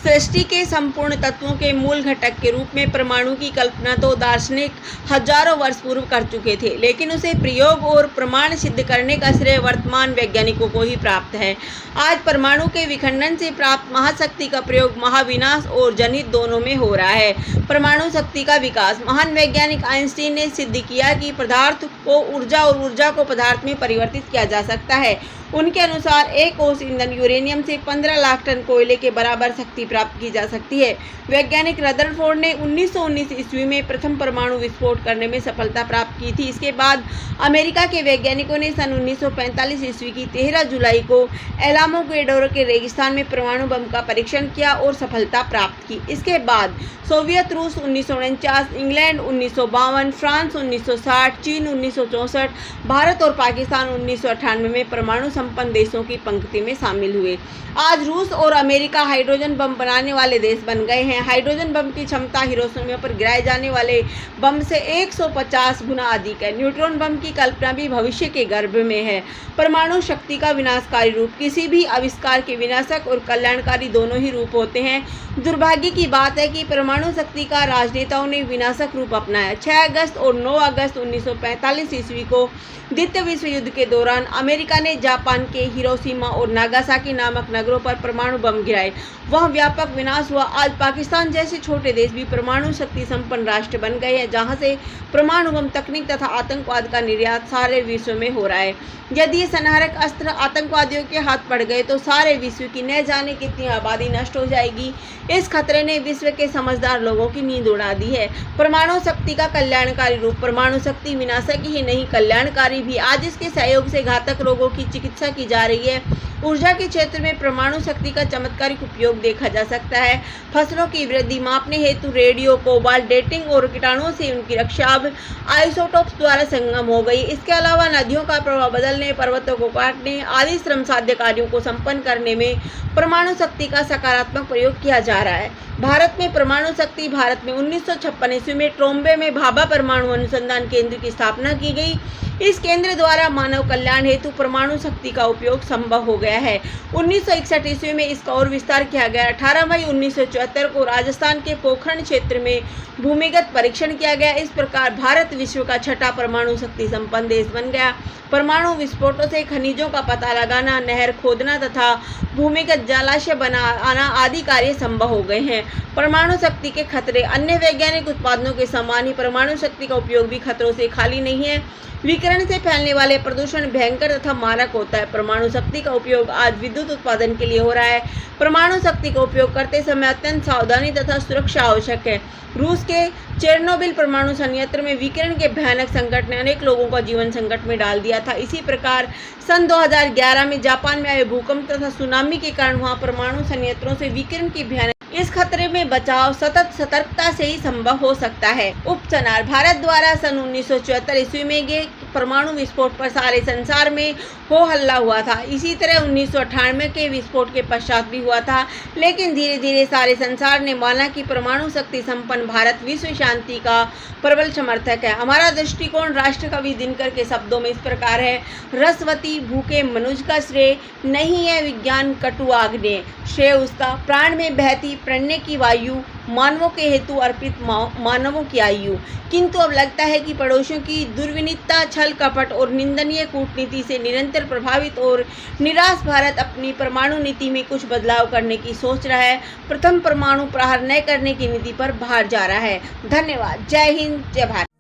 सृष्टि के संपूर्ण तत्वों के मूल घटक के रूप में परमाणु की कल्पना तो दार्शनिक हजारों वर्ष पूर्व कर चुके थे, लेकिन उसे प्रयोग और प्रमाण सिद्ध करने का श्रेय वर्तमान वैज्ञानिकों को ही प्राप्त है। आज परमाणु के विखंडन से प्राप्त महाशक्ति का प्रयोग महाविनाश और जनहित दोनों में हो रहा है। परमाणु शक्ति का विकास। महान वैज्ञानिक आइंस्टीन ने सिद्ध किया कि पदार्थ को ऊर्जा और ऊर्जा को पदार्थ में परिवर्तित किया जा सकता है। उनके अनुसार एक कोष ईंधन यूरेनियम से 15 लाख टन कोयले के बराबर शक्ति प्राप्त की जा सकती है। वैज्ञानिक रदरफोर्ड ने 1919 ईस्वी में प्रथम परमाणु विस्फोट करने में सफलता प्राप्त की थी। इसके बाद अमेरिका के वैज्ञानिकों ने सन 1945 ईस्वी की 13 जुलाई को एलामोगेडोर के रेगिस्तान में परमाणु बम का परीक्षण किया और सफलता प्राप्त की। इसके बाद सोवियत रूस 1949, इंग्लैंड 1952, फ्रांस 1960, चीन 1964, भारत और पाकिस्तान 1998 में परमाणु संपन्न देशों की पंक्ति में शामिल हुए। आज रूस और अमेरिका हाइड्रोजन बम बनाने वाले देश बन गए हैं। हाइड्रोजन बम की क्षमता हिरोशिमा पर गिराए जाने वाले बम से 150 गुना अधिक है। न्यूट्रॉन बम की कल्पना भी भविष्य के गर्भ में है। परमाणु शक्ति का विनाशकारी रूप। किसी भी आविष्कार के विनाशक और कल्याणकारी दोनों ही रूप होते हैं। दुर्भाग्य की बात है कि परमाणु शक्ति का राजनेताओं ने विनाशक रूप अपनाया। 6 अगस्त और 9 अगस्त 1945 ईस्वी को द्वितीय विश्व युद्ध के दौरान अमेरिका ने जापान के हिरोशिमा और नागासाकी नामक नगरों पर परमाणु बम गिराए। वह व्यापक विनाश हुआ। आज पाकिस्तान जैसे छोटे देश भी परमाणु शक्ति संपन्न राष्ट्र बन गए हैं, जहां से परमाणु बम तकनीक तथा आतंकवाद का निर्यात सारे विश्व में हो रहा है। यदि ये सनहरक अस्त्र आतंकवादियों के हाथ पड़ गए तो सारे विश्व की न जाने कितनी आबादी नष्ट हो जाएगी। इस खतरे ने विश्व के समझदार लोगों की नींद उड़ा दी है। परमाणु शक्ति का कल्याणकारी रूप। परमाणु शक्ति विनाशक ही नहीं, कल्याणकारी भी। आज इसके सहयोग से घातक रोगों की चिकित्सा की जा रही है। ऊर्जा के क्षेत्र में परमाणु शक्ति का चमत्कारिक उपयोग देखा जा सकता है। फसलों की वृद्धि मापने हेतु रेडियो, कोबाल्ट डेटिंग और कीटाणुओं से उनकी रक्षा अब आइसोटोप्स द्वारा संगम हो गई। इसके अलावा नदियों का प्रवाह बदलने, पर्वतों को काटने आदि श्रम साध्य कार्यों को संपन्न करने में परमाणु शक्ति का सकारात्मक प्रयोग किया जा रहा है। भारत में परमाणु शक्ति। भारत में 1956 ईस्वी में ट्रोम्बे में भाभा परमाणु अनुसंधान केंद्र की स्थापना की गई। इस केंद्र द्वारा मानव कल्याण हेतु परमाणु शक्ति का उपयोग संभव हो गया है। 1961 ईस्वी में इसका और विस्तार किया गया। 18 मई 1974 को राजस्थान के पोखरण क्षेत्र में भूमिगत परीक्षण किया गया। इस प्रकार भारत विश्व का छठा परमाणु शक्ति संपन्न देश बन गया। परमाणु विस्फोटों से खनिजों का पता लगाना, नहर खोदना तथा भूमिगत जलाशय बनाना आदि कार्य संभव हो गए हैं। परमाणु शक्ति के खतरे। अन्य वैज्ञानिक उत्पादनों के समान ही परमाणु शक्ति का उपयोग भी खतरों से खाली नहीं है। विकिरण से फैलने वाले प्रदूषण भयंकर तथा मारक होता है। परमाणु शक्ति का उपयोग आज विद्युत उत्पादन के लिए हो रहा है। परमाणु शक्ति का उपयोग करते समय अत्यंत सावधानी तथा सुरक्षा आवश्यक है। रूस के चेरनोबिल परमाणु संयंत्र में विकिरण के भयानक संकट ने अनेक लोगों का जीवन संकट में डाल दिया था। इसी प्रकार सन 2011 में जापान में आए भूकंप तथा सुनामी के कारण वहां परमाणु संयंत्रों से विकिरण की भयानक इस खतरे में बचाव सतत सतर्कता से ही संभव हो सकता है। उपसंहार। भारत द्वारा सन 1974 ईस्वी में ये परमाणु विस्फोट पर सारे संसार में हो हल्ला हुआ था। इसी तरह 1998 के विस्फोट के पश्चात भी हुआ था, लेकिन धीरे धीरे सारे संसार ने माना कि परमाणु शक्ति संपन्न भारत विश्व शांति का प्रबल समर्थक है। हमारा दृष्टिकोण राष्ट्रकवि दिनकर के शब्दों में इस प्रकार है। रसवती भूखे मनुज का श्रेय नहीं है विज्ञान कटु आग्नेय, श्रेय उसका प्राण में बहती प्रणय की वायु, मानवों के हेतु अर्पित मानवों की आयु। किंतु अब लगता है कि पड़ोसियों की दुर्विनीतता, छल कपट और निंदनीय कूटनीति से निरंतर प्रभावित और निराश भारत अपनी परमाणु नीति में कुछ बदलाव करने की सोच रहा है। प्रथम परमाणु प्रहार न करने की नीति पर बाहर जा रहा है। धन्यवाद। जय हिंद, जय भारत।